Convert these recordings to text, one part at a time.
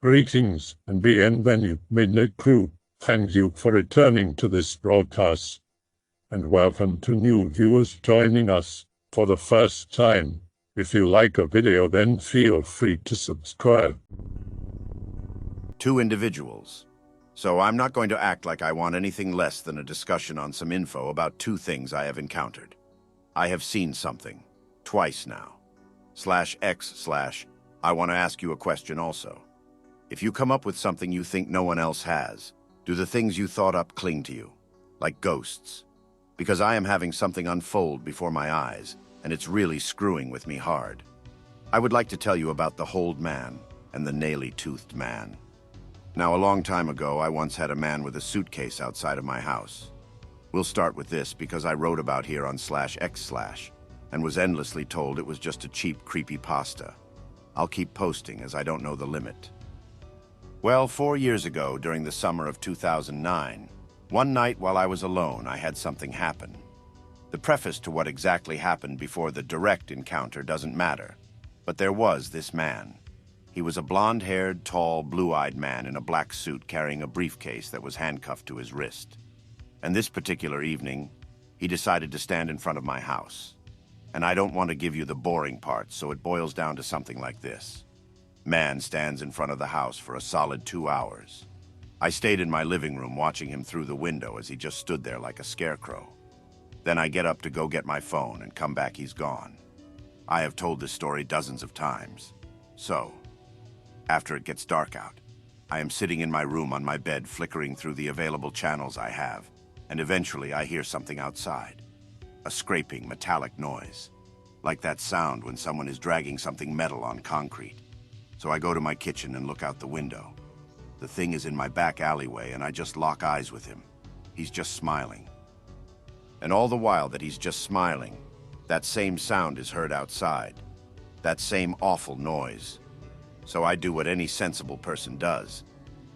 Greetings and bienvenue, Midnight Crew. Thank you for returning to this broadcast, and welcome to new viewers joining us for the first time. If you like a video, then feel free to subscribe. Two individuals. So I'm not going to act like I want anything less than a discussion on some info about two things I have encountered. I have seen something. Twice now. /X/ I want to ask you a question also. If you come up with something you think no one else has, do the things you thought up cling to you? Like ghosts? Because I am having something unfold before my eyes, and it's really screwing with me hard. I would like to tell you about the Hold Man and the Naily-Toothed Man. Now, a long time ago, I once had a man with a suitcase outside of my house. We'll start with this because I wrote about here on /X/ and was endlessly told it was just a cheap creepypasta. I'll keep posting as I don't know the limit. Well, 4 years ago, during the summer of 2009, one night while I was alone, I had something happen. The preface to what exactly happened before the direct encounter doesn't matter, but there was this man. He was a blonde-haired, tall, blue-eyed man in a black suit carrying a briefcase that was handcuffed to his wrist. And this particular evening, he decided to stand in front of my house. And I don't want to give you the boring parts, so it boils down to something like this. Man stands in front of the house for a solid 2 hours. I stayed in my living room watching him through the window as he just stood there like a scarecrow. Then I get up to go get my phone and come back, he's gone. I have told this story dozens of times. So, after it gets dark out, I am sitting in my room on my bed flickering through the available channels I have, and eventually I hear something outside. A scraping, metallic noise, like that sound when someone is dragging something metal on concrete. So I go to my kitchen and look out the window. The thing is in my back alleyway, and I just lock eyes with him. He's just smiling. And all the while that he's just smiling, that same sound is heard outside. That same awful noise. So I do what any sensible person does.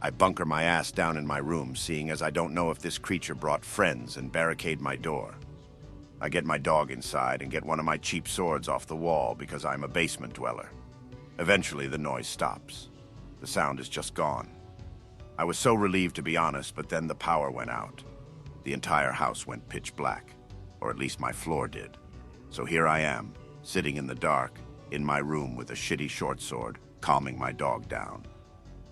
I bunker my ass down in my room, seeing as I don't know if this creature brought friends, and barricade my door. I get my dog inside and get one of my cheap swords off the wall because I'm a basement dweller. Eventually, the noise stops. The sound is just gone. I was so relieved, to be honest, but then the power went out. The entire house went pitch black, or at least my floor did. So here I am, sitting in the dark, in my room with a shitty short sword, calming my dog down.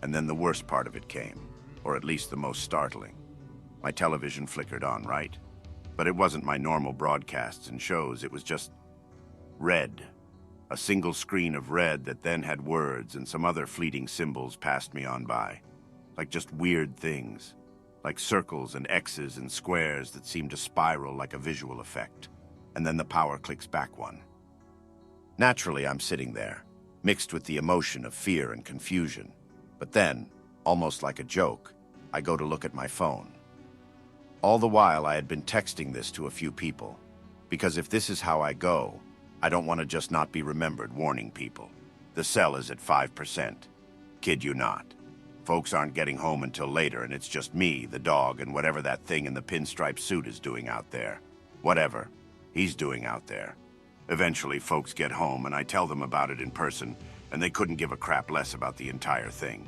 And then the worst part of it came, or at least the most startling. My television flickered on, right? But it wasn't my normal broadcasts and shows, it was just red. A single screen of red that then had words and some other fleeting symbols passed me on by. Like just weird things. Like circles and X's and squares that seem to spiral like a visual effect. And then the power clicks back one. Naturally, I'm sitting there, mixed with the emotion of fear and confusion. But then, almost like a joke, I go to look at my phone. All the while, I had been texting this to a few people. Because if this is how I go, I don't want to just not be remembered warning people. The cell is at 5%. Kid you not. Folks aren't getting home until later, and it's just me, the dog, and whatever that thing in the pinstripe suit is doing out there. Whatever he's doing out there. Eventually, folks get home, and I tell them about it in person, and they couldn't give a crap less about the entire thing.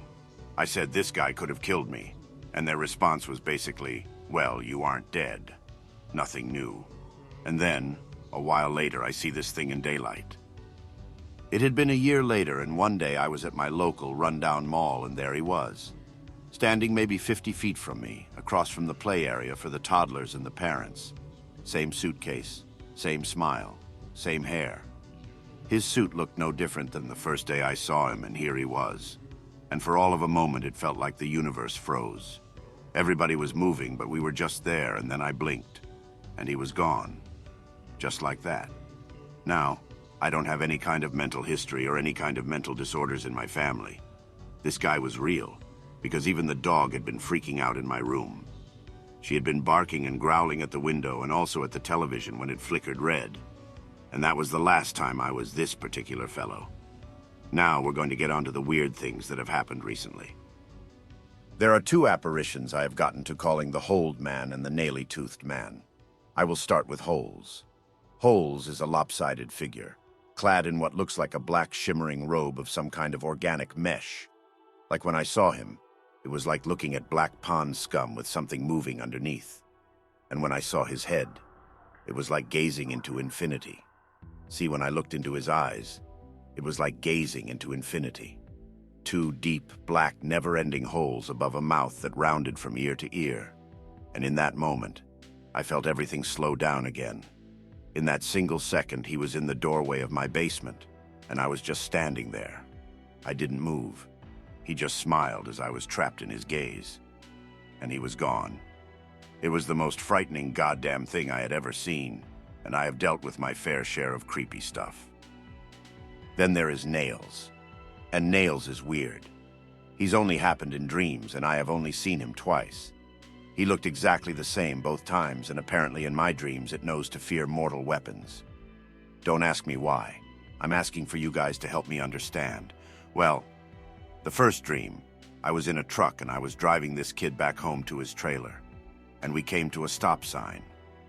I said this guy could have killed me, and their response was basically, well, you aren't dead. Nothing new. And then, a while later, I see this thing in daylight. It had been a year later, and one day I was at my local rundown mall, and there he was. Standing maybe 50 feet from me, across from the play area for the toddlers and the parents. Same suitcase, same smile, same hair. His suit looked no different than the first day I saw him, and here he was. And for all of a moment, it felt like the universe froze. Everybody was moving, but we were just there, and then I blinked. And he was gone. Just like that. Now, I don't have any kind of mental history or any kind of mental disorders in my family. This guy was real, because even the dog had been freaking out in my room. She had been barking and growling at the window and also at the television when it flickered red. And that was the last time I was this particular fellow. Now we're going to get onto the weird things that have happened recently. There are two apparitions I have gotten to calling the Hold Man and the Naily-Toothed Man. I will start with Holes. Holes is a lopsided figure, clad in what looks like a black shimmering robe of some kind of organic mesh. Like when I saw him, it was like looking at black pond scum with something moving underneath. And when I saw his head, it was like gazing into infinity. See, when I looked into his eyes, it was like gazing into infinity. Two deep, black, never-ending holes above a mouth that rounded from ear to ear. And in that moment, I felt everything slow down again. In that single second, he was in the doorway of my basement, and I was just standing there. I didn't move. He just smiled as I was trapped in his gaze. And he was gone. It was the most frightening goddamn thing I had ever seen, and I have dealt with my fair share of creepy stuff. Then there is Nails. And Nails is weird. He's only happened in dreams, and I have only seen him twice. He looked exactly the same both times, and apparently in my dreams it knows to fear mortal weapons. Don't ask me why. I'm asking for you guys to help me understand. Well, the first dream, I was in a truck and I was driving this kid back home to his trailer. And we came to a stop sign.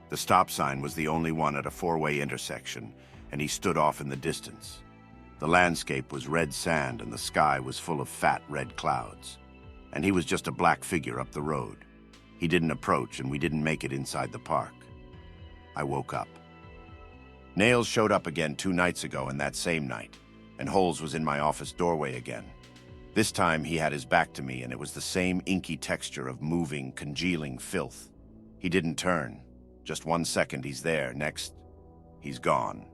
The stop sign was the only one at a four-way intersection, and he stood off in the distance. The landscape was red sand and the sky was full of fat red clouds. And he was just a black figure up the road. He didn't approach and we didn't make it inside the park. I woke up. Nails showed up again 2 nights ago and that same night, and Holes was in my office doorway again. This time he had his back to me and it was the same inky texture of moving, congealing filth. He didn't turn. Just 1 second he's there, next, he's gone.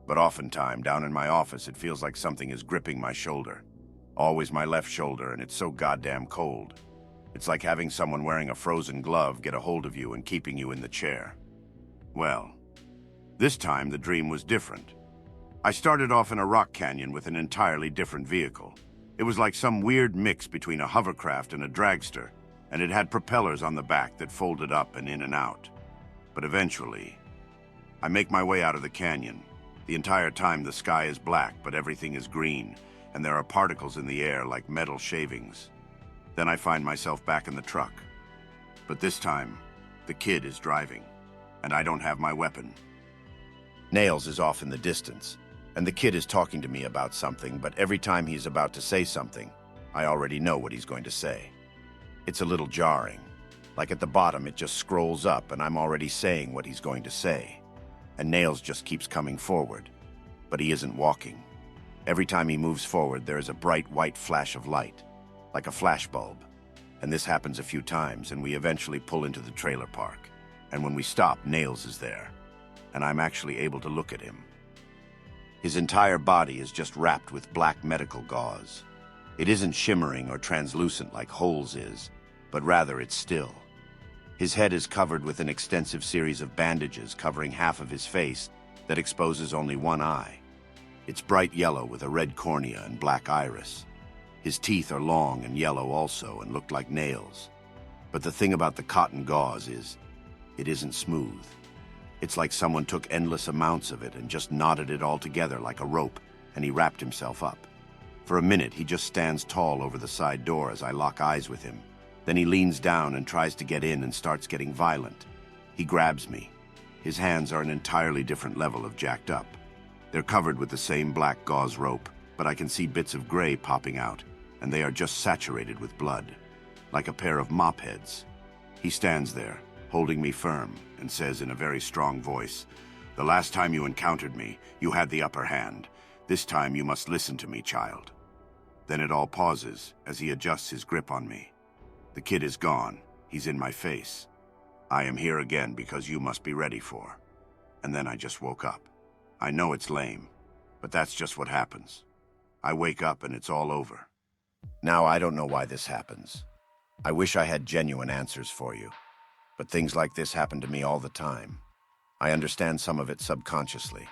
But oftentimes, down in my office, it feels like something is gripping my shoulder. Always my left shoulder, and it's so goddamn cold. It's like having someone wearing a frozen glove get a hold of you and keeping you in the chair. Well, this time the dream was different. I started off in a rock canyon with an entirely different vehicle. It was like some weird mix between a hovercraft and a dragster, and it had propellers on the back that folded up and in and out. But eventually, I make my way out of the canyon. The entire time the sky is black, but everything is green, and there are particles in the air like metal shavings. Then I find myself back in the truck. But this time, the kid is driving, and I don't have my weapon. Nails is off in the distance, and the kid is talking to me about something, but every time he's about to say something, I already know what he's going to say. It's a little jarring. Like at the bottom, it just scrolls up, and I'm already saying what he's going to say. And Nails just keeps coming forward, but he isn't walking. Every time he moves forward, there is a bright white flash of light, like a flashbulb. And this happens a few times, and we eventually pull into the trailer park. And when we stop, Nails is there, and I'm actually able to look at him. His entire body is just wrapped with black medical gauze. It isn't shimmering or translucent like Holes is, but rather it's still. His head is covered with an extensive series of bandages covering half of his face that exposes only one eye. It's bright yellow with a red cornea and black iris. His teeth are long and yellow also and look like nails. But the thing about the cotton gauze is, it isn't smooth. It's like someone took endless amounts of it and just knotted it all together like a rope, and he wrapped himself up. For a minute, he just stands tall over the side door as I lock eyes with him. Then he leans down and tries to get in and starts getting violent. He grabs me. His hands are an entirely different level of jacked up. They're covered with the same black gauze rope, but I can see bits of gray popping out, and they are just saturated with blood, like a pair of mop heads. He stands there, holding me firm, and says in a very strong voice, "The last time you encountered me, you had the upper hand. This time you must listen to me, child." Then it all pauses as he adjusts his grip on me. The kid is gone. He's in my face. "I am here again because you must be ready for." And then I just woke up. I know it's lame, but that's just what happens. I wake up and it's all over. Now I don't know why this happens. I wish I had genuine answers for you, but things like this happen to me all the time. I understand some of it subconsciously.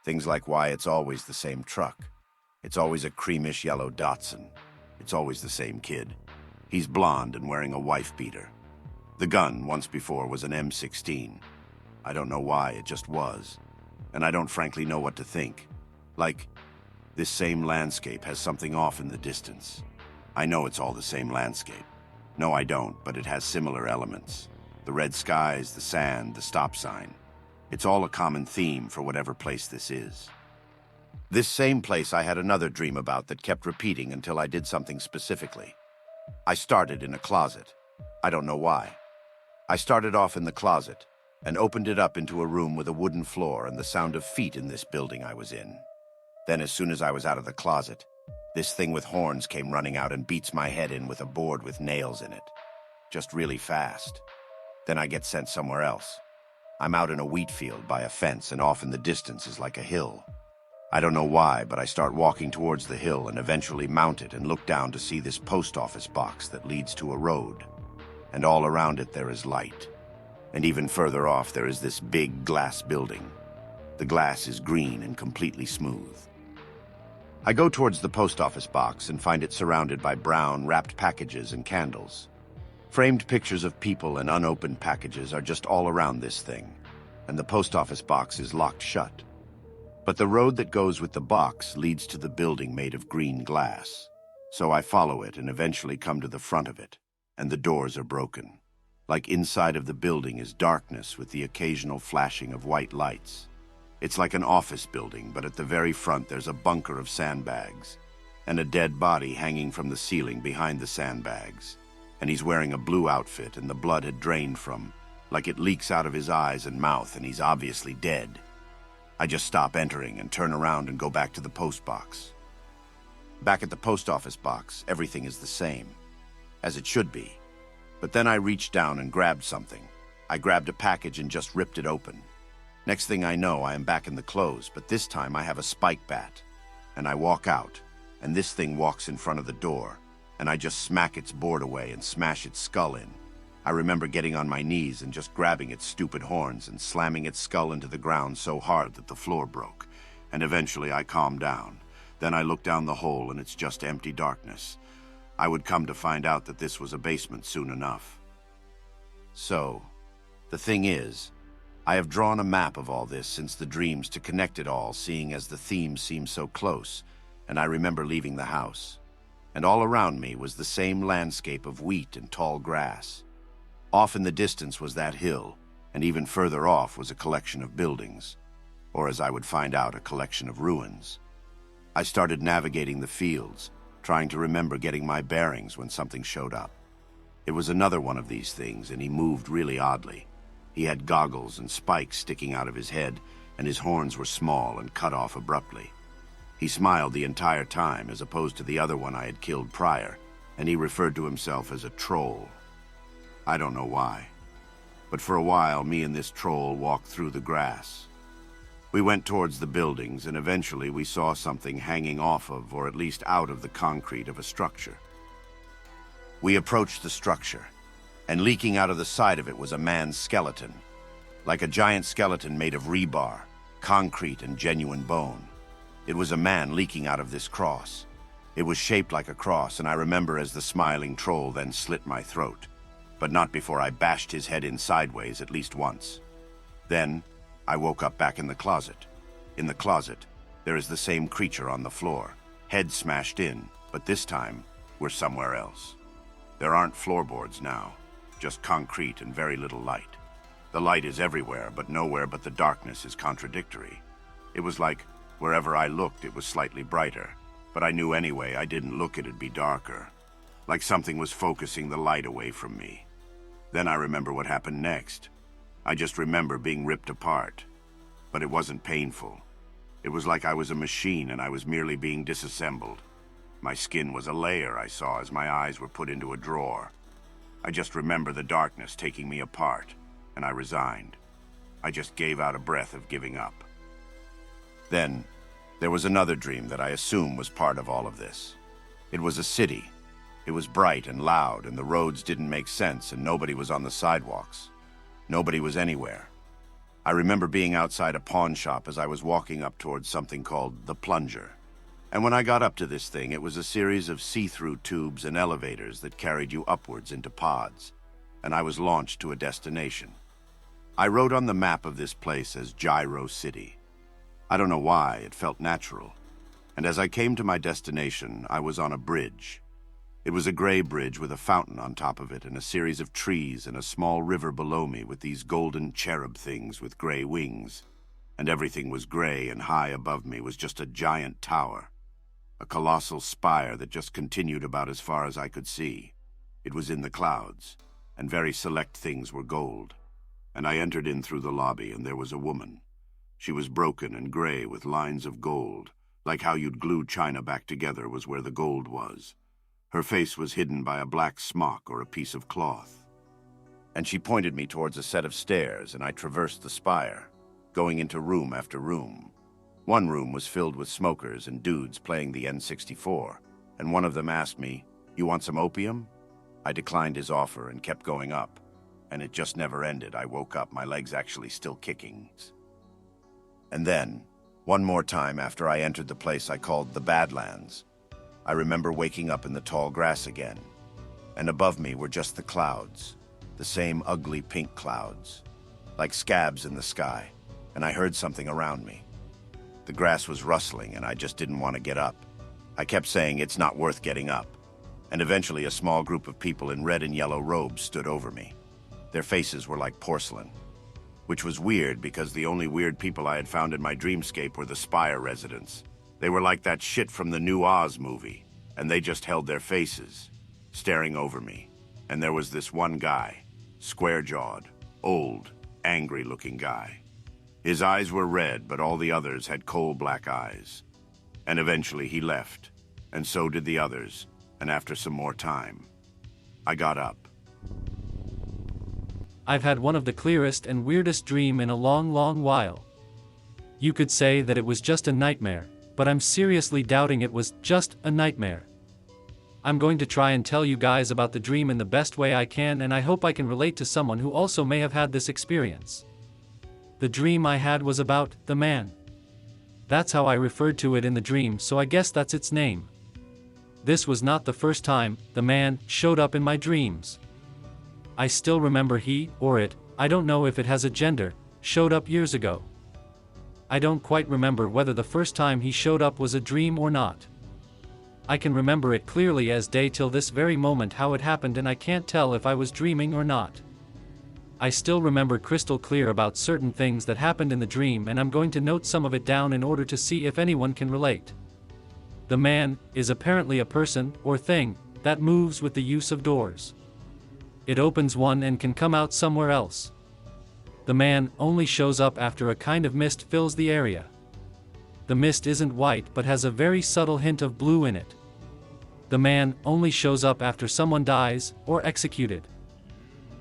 Things like why it's always the same truck. It's always a creamish yellow Datsun. It's always the same kid. He's blonde and wearing a wife beater. The gun, once before, was an M16. I don't know why, it just was. And I don't frankly know what to think. Like, this same landscape has something off in the distance. I know it's all the same landscape. No, I don't, but it has similar elements. The red skies, the sand, the stop sign. It's all a common theme for whatever place this is. This same place I had another dream about that kept repeating until I did something specifically. I started in a closet. I don't know why. I started off in the closet and opened it up into a room with a wooden floor and the sound of feet in this building I was in. Then as soon as I was out of the closet, this thing with horns came running out and beats my head in with a board with nails in it. Just really fast. Then I get sent somewhere else. I'm out in a wheat field by a fence, and off in the distance is like a hill. I don't know why, but I start walking towards the hill and eventually mount it and look down to see this post office box that leads to a road. And all around it there is light. And even further off there is this big glass building. The glass is green and completely smooth. I go towards the post office box and find it surrounded by brown, wrapped packages and candles. Framed pictures of people and unopened packages are just all around this thing, and the post office box is locked shut. But the road that goes with the box leads to the building made of green glass. So I follow it and eventually come to the front of it, and the doors are broken. Like inside of the building is darkness with the occasional flashing of white lights. It's like an office building, but at the very front there's a bunker of sandbags, and a dead body hanging from the ceiling behind the sandbags. And he's wearing a blue outfit, and the blood had drained from, like it leaks out of his eyes and mouth, and he's obviously dead. I just stop entering and turn around and go back to the post box. Back at the post office box, everything is the same, as it should be. But then I reached down and grabbed something. I grabbed a package and just ripped it open. Next thing I know, I am back in the clothes, but this time I have a spike bat. And I walk out, and this thing walks in front of the door, and I just smack its board away and smash its skull in. I remember getting on my knees and just grabbing its stupid horns and slamming its skull into the ground so hard that the floor broke. And eventually I calmed down. Then I look down the hole and it's just empty darkness. I would come to find out that this was a basement soon enough. So, the thing is, I have drawn a map of all this since the dreams to connect it all, seeing as the themes seem so close, and I remember leaving the house. And all around me was the same landscape of wheat and tall grass. Off in the distance was that hill, and even further off was a collection of buildings, or as I would find out, a collection of ruins. I started navigating the fields, trying to remember getting my bearings when something showed up. It was another one of these things, and he moved really oddly. He had goggles and spikes sticking out of his head, and his horns were small and cut off abruptly. He smiled the entire time, as opposed to the other one I had killed prior, and he referred to himself as a troll. I don't know why. But for a while, me and this troll walked through the grass. We went towards the buildings, and eventually we saw something hanging off of, or at least out of the concrete of a structure. We approached the structure, and leaking out of the side of it was a man's skeleton, like a giant skeleton made of rebar, concrete, and genuine bone. It was a man leaking out of this cross. It was shaped like a cross, and I remember as the smiling troll then slit my throat, but not before I bashed his head in sideways at least once. Then, I woke up back in the closet. In the closet, there is the same creature on the floor, head smashed in, but this time, we're somewhere else. There aren't floorboards now, just concrete and very little light. The light is everywhere, but nowhere but the darkness is contradictory. It was like, wherever I looked, it was slightly brighter, but I knew anyway I didn't look it'd be darker. Like something was focusing the light away from me. Then I remember what happened next. I just remember being ripped apart. But it wasn't painful. It was like I was a machine and I was merely being disassembled. My skin was a layer I saw as my eyes were put into a drawer. I just remember the darkness taking me apart, and I resigned. I just gave out a breath of giving up. Then, there was another dream that I assume was part of all of this. It was a city. It was bright and loud, and the roads didn't make sense, and nobody was on the sidewalks. Nobody was anywhere. I remember being outside a pawn shop as I was walking up towards something called the Plunger. And when I got up to this thing, it was a series of see-through tubes and elevators that carried you upwards into pods, and I was launched to a destination. I wrote on the map of this place as Gyro City. I don't know why, it felt natural. And as I came to my destination, I was on a bridge. It was a gray bridge with a fountain on top of it and a series of trees and a small river below me with these golden cherub things with gray wings. and everything was gray, and high above me was just a giant tower, a colossal spire that just continued about as far as I could see. It was in the clouds, and very select things were gold. And I entered in through the lobby, and there was a woman. She was broken and gray with lines of gold, like how you'd glue china back together was where the gold was. Her face was hidden by a black smock or a piece of cloth. And she pointed me towards a set of stairs, and I traversed the spire, going into room after room. One room was filled with smokers and dudes playing the N64, and one of them asked me, "You want some opium?" I declined his offer and kept going up, and it just never ended. I woke up, my legs actually still kicking. And then, one more time after I entered the place I called the Badlands, I remember waking up in the tall grass again, and above me were just the clouds, the same ugly pink clouds, like scabs in the sky, and I heard something around me. The grass was rustling, and I just didn't want to get up. I kept saying it's not worth getting up, and eventually a small group of people in red and yellow robes stood over me. Their faces were like porcelain, which was weird because the only weird people I had found in my dreamscape were the Spire residents. They were like that shit from the new Oz movie, and they just held their faces, staring over me. And there was this one guy, square-jawed, old, angry-looking guy. His eyes were red, but all the others had coal-black eyes. And eventually he left, and so did the others, and after some more time, I got up. I've had one of the clearest and weirdest dreams in a long while. You could say that it was just a nightmare, but I'm seriously doubting it was just a nightmare. I'm going to try and tell you guys about the dream in the best way I can, and I hope I can relate to someone who also may have had this experience. The dream I had was about the man. That's how I referred to it in the dream, so I guess that's its name. This was not the first time the man showed up in my dreams. I still remember he, or it, I don't know if it has a gender, showed up years ago. I don't quite remember whether the first time he showed up was a dream or not. I can remember it clearly as day till this very moment how it happened, and I can't tell if I was dreaming or not. I still remember crystal clear about certain things that happened in the dream, and I'm going to note some of it down in order to see if anyone can relate. The man is apparently a person or thing that moves with the use of doors. It opens one and can come out somewhere else. The man only shows up after a kind of mist fills the area. The mist isn't white but has a very subtle hint of blue in it. The man only shows up after someone dies or executed.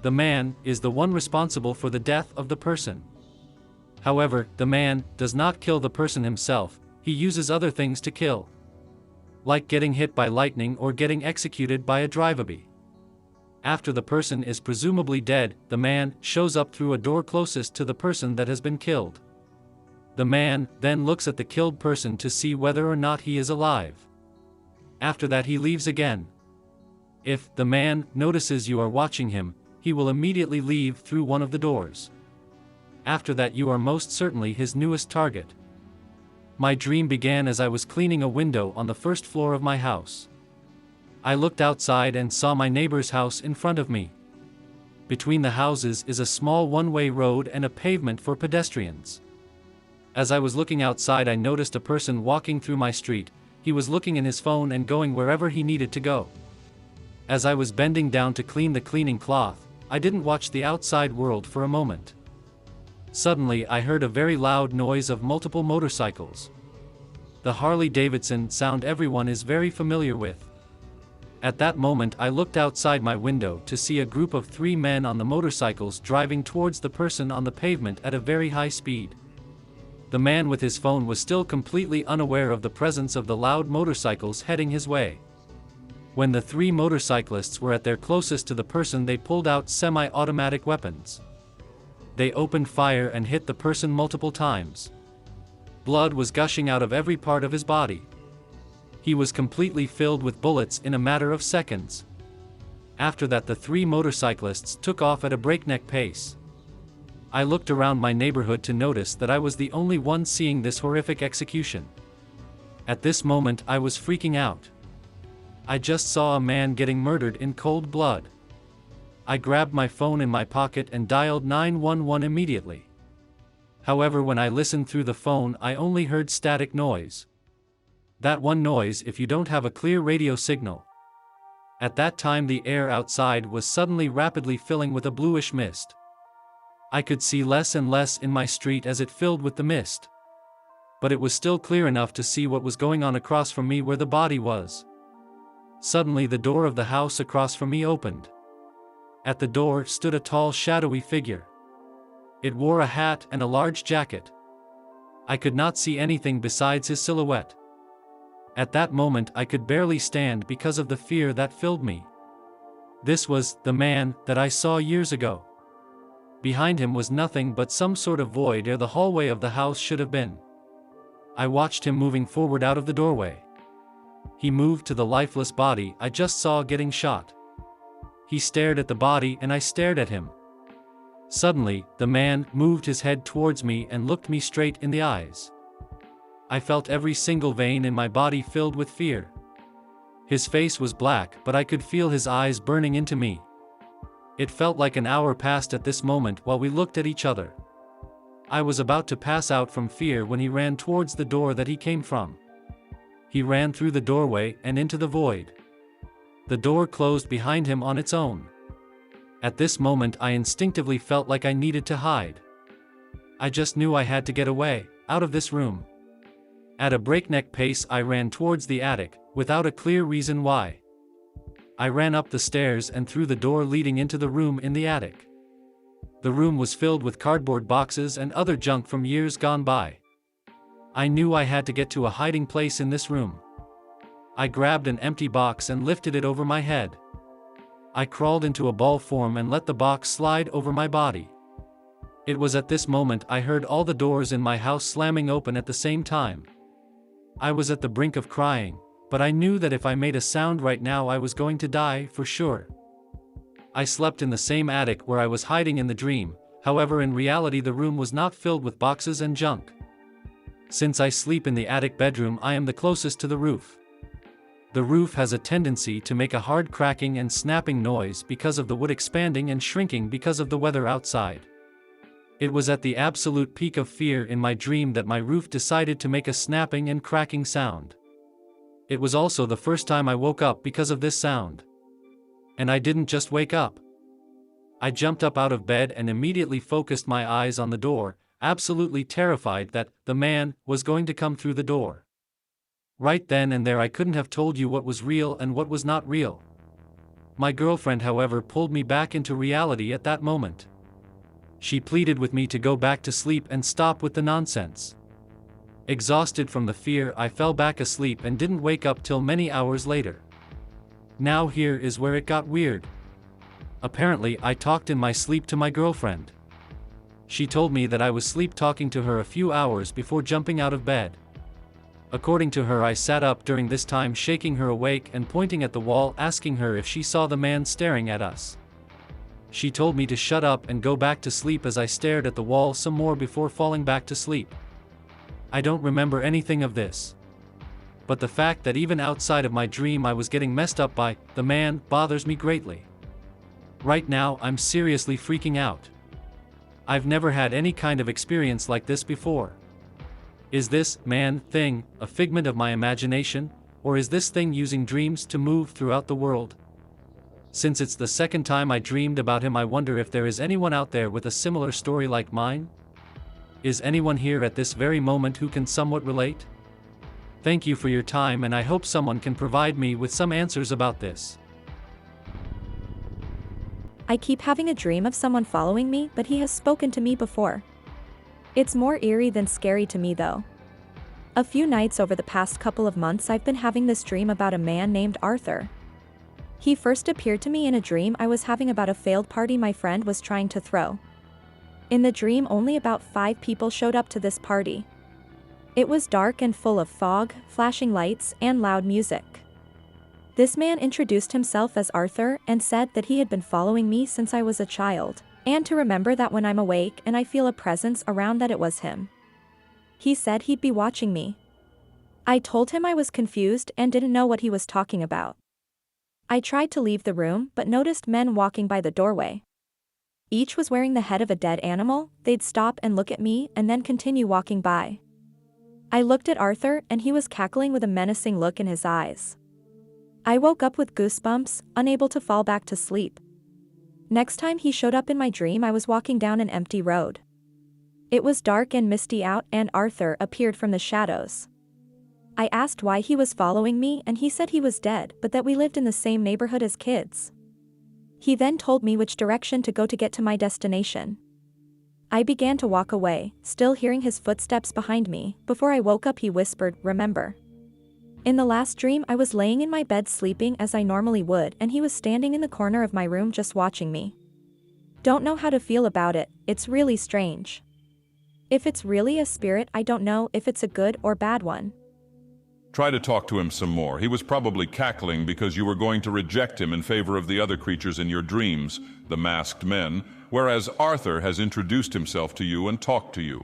The man is the one responsible for the death of the person. However, the man does not kill the person himself, he uses other things to kill. Like getting hit by lightning or getting executed by a drive-by. After the person is presumably dead, the man shows up through a door closest to the person that has been killed. The man then looks at the killed person to see whether or not he is alive. After that he leaves again. If the man notices you are watching him, he will immediately leave through one of the doors. After that you are most certainly his newest target. My dream began as I was cleaning a window on the first floor of my house. I looked outside and saw my neighbor's house in front of me. Between the houses is a small one-way road and a pavement for pedestrians. As I was looking outside, I noticed a person walking through my street. He was looking in his phone and going wherever he needed to go. As I was bending down to clean the cleaning cloth, I didn't watch the outside world for a moment. Suddenly I heard a very loud noise of multiple motorcycles. The Harley-Davidson sound everyone is very familiar with. At that moment I looked outside my window to see a group of 3 men on the motorcycles driving towards the person on the pavement at a very high speed. The man with his phone was still completely unaware of the presence of the loud motorcycles heading his way. When the 3 motorcyclists were at their closest to the person, they pulled out semi-automatic weapons. They opened fire and hit the person multiple times. Blood was gushing out of every part of his body. He was completely filled with bullets in a matter of seconds. After that the 3 motorcyclists took off at a breakneck pace. I looked around my neighborhood to notice that I was the only one seeing this horrific execution. At this moment I was freaking out. I just saw a man getting murdered in cold blood. I grabbed my phone in my pocket and dialed 911 immediately. However, when I listened through the phone, I only heard static noise. That one noise if you don't have a clear radio signal. At that time the air outside was suddenly rapidly filling with a bluish mist. I could see less and less in my street as it filled with the mist. But it was still clear enough to see what was going on across from me where the body was. Suddenly the door of the house across from me opened. At the door stood a tall shadowy figure. It wore a hat and a large jacket. I could not see anything besides his silhouette. At that moment I could barely stand because of the fear that filled me. This was the man that I saw years ago. Behind him was nothing but some sort of void ere the hallway of the house should have been. I watched him moving forward out of the doorway. He moved to the lifeless body I just saw getting shot. He stared at the body and I stared at him. Suddenly, the man moved his head towards me and looked me straight in the eyes. I felt every single vein in my body filled with fear. His face was black, but I could feel his eyes burning into me. It felt like an hour passed at this moment while we looked at each other. I was about to pass out from fear when he ran towards the door that he came from. He ran through the doorway and into the void. The door closed behind him on its own. At this moment I instinctively felt like I needed to hide. I just knew I had to get away, out of this room. At a breakneck pace I ran towards the attic, without a clear reason why. I ran up the stairs and through the door leading into the room in the attic. The room was filled with cardboard boxes and other junk from years gone by. I knew I had to get to a hiding place in this room. I grabbed an empty box and lifted it over my head. I crawled into a ball form and let the box slide over my body. It was at this moment I heard all the doors in my house slamming open at the same time. I was at the brink of crying, but I knew that if I made a sound right now I was going to die for sure. I slept in the same attic where I was hiding in the dream, however in reality the room was not filled with boxes and junk. Since I sleep in the attic bedroom I am the closest to the roof. The roof has a tendency to make a hard cracking and snapping noise because of the wood expanding and shrinking because of the weather outside. It was at the absolute peak of fear in my dream that my roof decided to make a snapping and cracking sound. It was also the first time I woke up because of this sound. And I didn't just wake up. I jumped up out of bed and immediately focused my eyes on the door, absolutely terrified that the man was going to come through the door. Right then and there I couldn't have told you what was real and what was not real. My girlfriend, however, pulled me back into reality at that moment. She pleaded with me to go back to sleep and stop with the nonsense. Exhausted from the fear, I fell back asleep and didn't wake up till many hours later. Now here is where it got weird. Apparently, I talked in my sleep to my girlfriend. She told me that I was sleep talking to her a few hours before jumping out of bed. According to her, I sat up during this time, shaking her awake and pointing at the wall, asking her if she saw the man staring at us. She told me to shut up and go back to sleep as I stared at the wall some more before falling back to sleep. I don't remember anything of this. But the fact that even outside of my dream I was getting messed up by the man bothers me greatly. Right now I'm seriously freaking out. I've never had any kind of experience like this before. Is this man thing a figment of my imagination, or is this thing using dreams to move throughout the world? Since it's the second time I dreamed about him, I wonder if there is anyone out there with a similar story like mine? Is anyone here at this very moment who can somewhat relate? Thank you for your time, and I hope someone can provide me with some answers about this. I keep having a dream of someone following me, but he has spoken to me before. It's more eerie than scary to me though. A few nights over the past couple of months I've been having this dream about a man named Arthur. He first appeared to me in a dream I was having about a failed party my friend was trying to throw. In the dream only about 5 people showed up to this party. It was dark and full of fog, flashing lights, and loud music. This man introduced himself as Arthur and said that he had been following me since I was a child, and to remember that when I'm awake and I feel a presence around that it was him. He said he'd be watching me. I told him I was confused and didn't know what he was talking about. I tried to leave the room but noticed men walking by the doorway. Each was wearing the head of a dead animal. They'd stop and look at me and then continue walking by. I looked at Arthur and he was cackling with a menacing look in his eyes. I woke up with goosebumps, unable to fall back to sleep. Next time he showed up in my dream, I was walking down an empty road. It was dark and misty out, and Arthur appeared from the shadows. I asked why he was following me, and he said he was dead, but that we lived in the same neighborhood as kids. He then told me which direction to go to get to my destination. I began to walk away, still hearing his footsteps behind me. Before I woke up, he whispered, "Remember?" In the last dream, I was laying in my bed sleeping as I normally would, and he was standing in the corner of my room just watching me. Don't know how to feel about it. It's really strange. If it's really a spirit, I don't know if it's a good or bad one. Try to talk to him some more. He was probably cackling because you were going to reject him in favor of the other creatures in your dreams, the masked men, whereas Arthur has introduced himself to you and talked to you.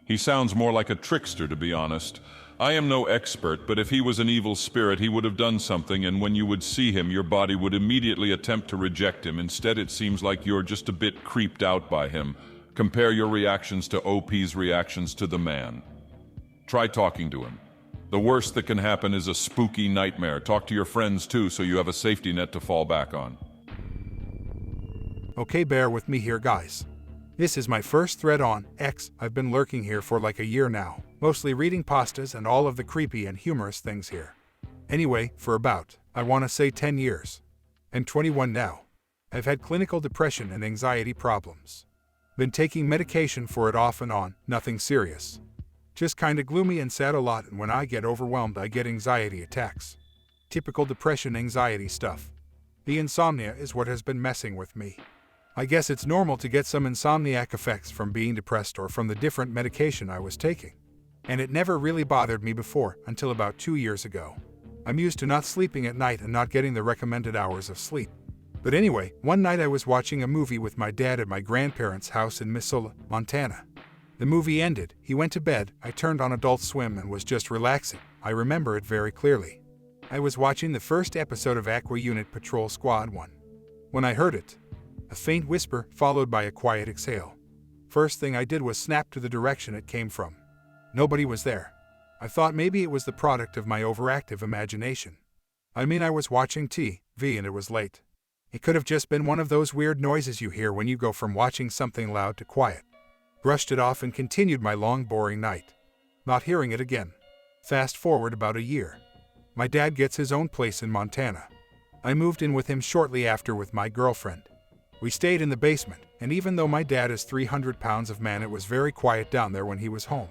He sounds more like a trickster, to be honest. I am no expert, but if he was an evil spirit, he would have done something, and when you would see him, your body would immediately attempt to reject him. Instead, it seems like you're just a bit creeped out by him. Compare your reactions to OP's reactions to the man. Try talking to him. The worst that can happen is a spooky nightmare. Talk to your friends too, so you have a safety net to fall back on. Okay, bear with me here, guys. This is my first thread on X. I've been lurking here for like a year now, mostly reading pastas and all of the creepy and humorous things here. Anyway, for about, I want to say 10 years. I'm 21 now. I've had clinical depression and anxiety problems. Been taking medication for it off and on, nothing serious. Just kinda gloomy and sad a lot, and when I get overwhelmed I get anxiety attacks. Typical depression anxiety stuff. The insomnia is what has been messing with me. I guess it's normal to get some insomniac effects from being depressed or from the different medication I was taking. And it never really bothered me before, until about 2 years ago. I'm used to not sleeping at night and not getting the recommended hours of sleep. But anyway, one night I was watching a movie with my dad at my grandparents' house in MITZU, Montana. The movie ended, he went to bed, I turned on Adult Swim and was just relaxing. I remember it very clearly. I was watching the first episode of Aqua Unit Patrol Squad 1. When I heard it, a faint whisper followed by a quiet exhale. First thing I did was snap to the direction it came from. Nobody was there. I thought maybe it was the product of my overactive imagination. I mean, I was watching TV and it was late. It could have just been one of those weird noises you hear when you go from watching something loud to quiet. Brushed it off and continued my long, boring night. Not hearing it again. Fast forward about a year. My dad gets his own place in Montana. I moved in with him shortly after with my girlfriend. We stayed in the basement, and even though my dad is 300 pounds of man, it was very quiet down there when he was home.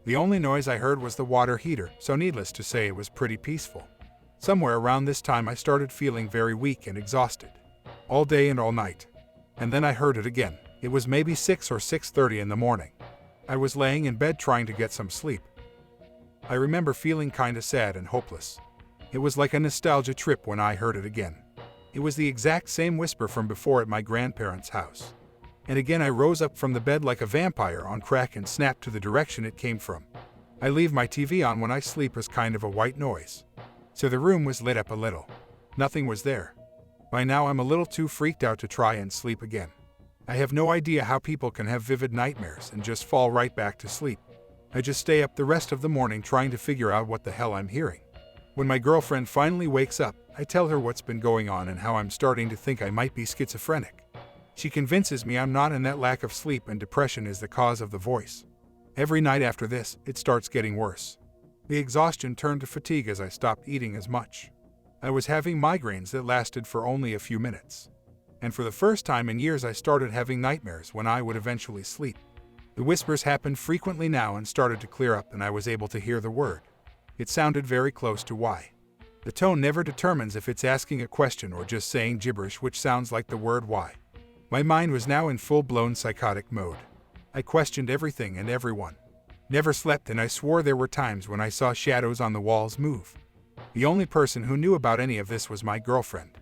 The only noise I heard was the water heater, so needless to say it was pretty peaceful. Somewhere around this time I started feeling very weak and exhausted. All day and all night. And then I heard it again. It was maybe 6 or 6:30 in the morning. I was laying in bed trying to get some sleep. I remember feeling kinda sad and hopeless. It was like a nostalgia trip when I heard it again. It was the exact same whisper from before at my grandparents' house. And again I rose up from the bed like a vampire on crack and snapped to the direction it came from. I leave my TV on when I sleep as kind of a white noise. So the room was lit up a little. Nothing was there. By now I'm a little too freaked out to try and sleep again. I have no idea how people can have vivid nightmares and just fall right back to sleep. I just stay up the rest of the morning trying to figure out what the hell I'm hearing. When my girlfriend finally wakes up, I tell her what's been going on and how I'm starting to think I might be schizophrenic. She convinces me I'm not and that lack of sleep and depression is the cause of the voice. Every night after this, it starts getting worse. The exhaustion turned to fatigue as I stopped eating as much. I was having migraines that lasted for only a few minutes. And for the first time in years I started having nightmares when I would eventually sleep. The whispers happened frequently now and started to clear up and I was able to hear the word. It sounded very close to why. The tone never determines if it's asking a question or just saying gibberish, which sounds like the word why. My mind was now in full-blown psychotic mode. I questioned everything and everyone. Never slept and I swore there were times when I saw shadows on the walls move. The only person who knew about any of this was my girlfriend.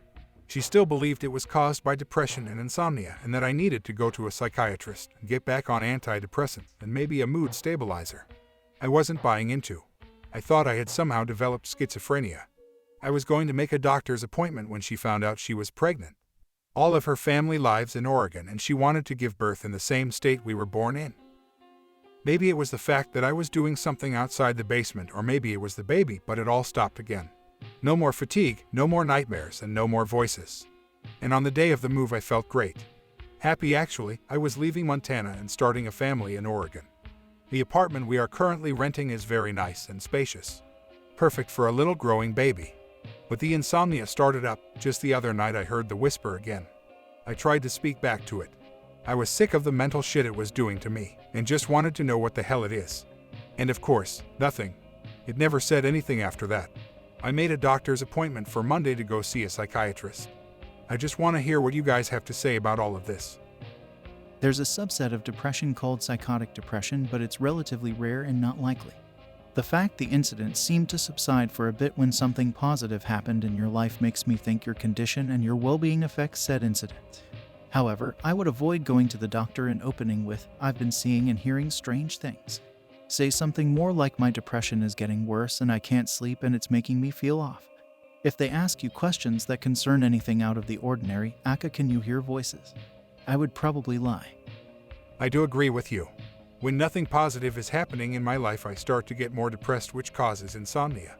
She still believed it was caused by depression and insomnia and that I needed to go to a psychiatrist and get back on antidepressants and maybe a mood stabilizer. I wasn't buying into. I thought I had somehow developed schizophrenia. I was going to make a doctor's appointment when she found out she was pregnant. all of her family lives in Oregon, and she wanted to give birth in the same state we were born in. Maybe it was the fact that I was doing something outside the basement, or maybe it was the baby, but it all stopped again. No more fatigue, no more nightmares, and no more voices. And on the day of the move I felt great. Happy actually. I was leaving Montana and starting a family in Oregon. The apartment we are currently renting is very nice and spacious. Perfect for a little growing baby. But the insomnia started up. Just the other night I heard the whisper again. I tried to speak back to it. I was sick of the mental shit it was doing to me, and just wanted to know what the hell it is. And of course, nothing. It never said anything after that. I made a doctor's appointment for Monday to go see a psychiatrist. I just want to hear what you guys have to say about all of this. There's a subset of depression called psychotic depression, but it's relatively rare and not likely. The fact the incident seemed to subside for a bit when something positive happened in your life makes me think your condition and your well-being affects said incident. However, I would avoid going to the doctor and opening with, "I've been seeing and hearing strange things." Say something more like, "My depression is getting worse and I can't sleep and it's making me feel off." If they ask you questions that concern anything out of the ordinary, "Aka, can you hear voices?" I would probably lie. I do agree with you. When nothing positive is happening in my life, I start to get more depressed, which causes insomnia.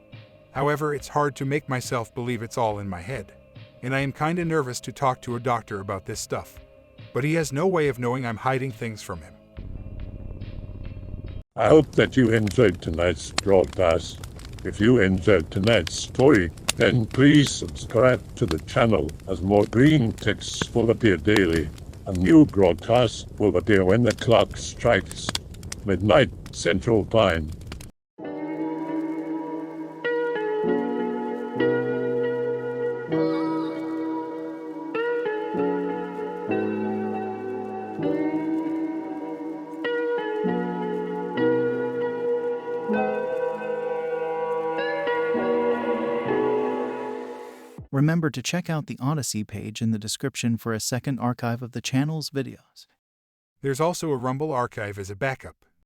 However, it's hard to make myself believe it's all in my head. And I am kinda nervous to talk to a doctor about this stuff. But he has no way of knowing I'm hiding things from him. I hope that you enjoyed tonight's broadcast. If you enjoyed tonight's story, then please subscribe to the channel, as more green texts will appear daily. A new broadcast will appear when the clock strikes midnight Central Time. Remember to check out the Odyssey page in the description for a second archive of the channel's videos. There's also a Rumble archive as a backup.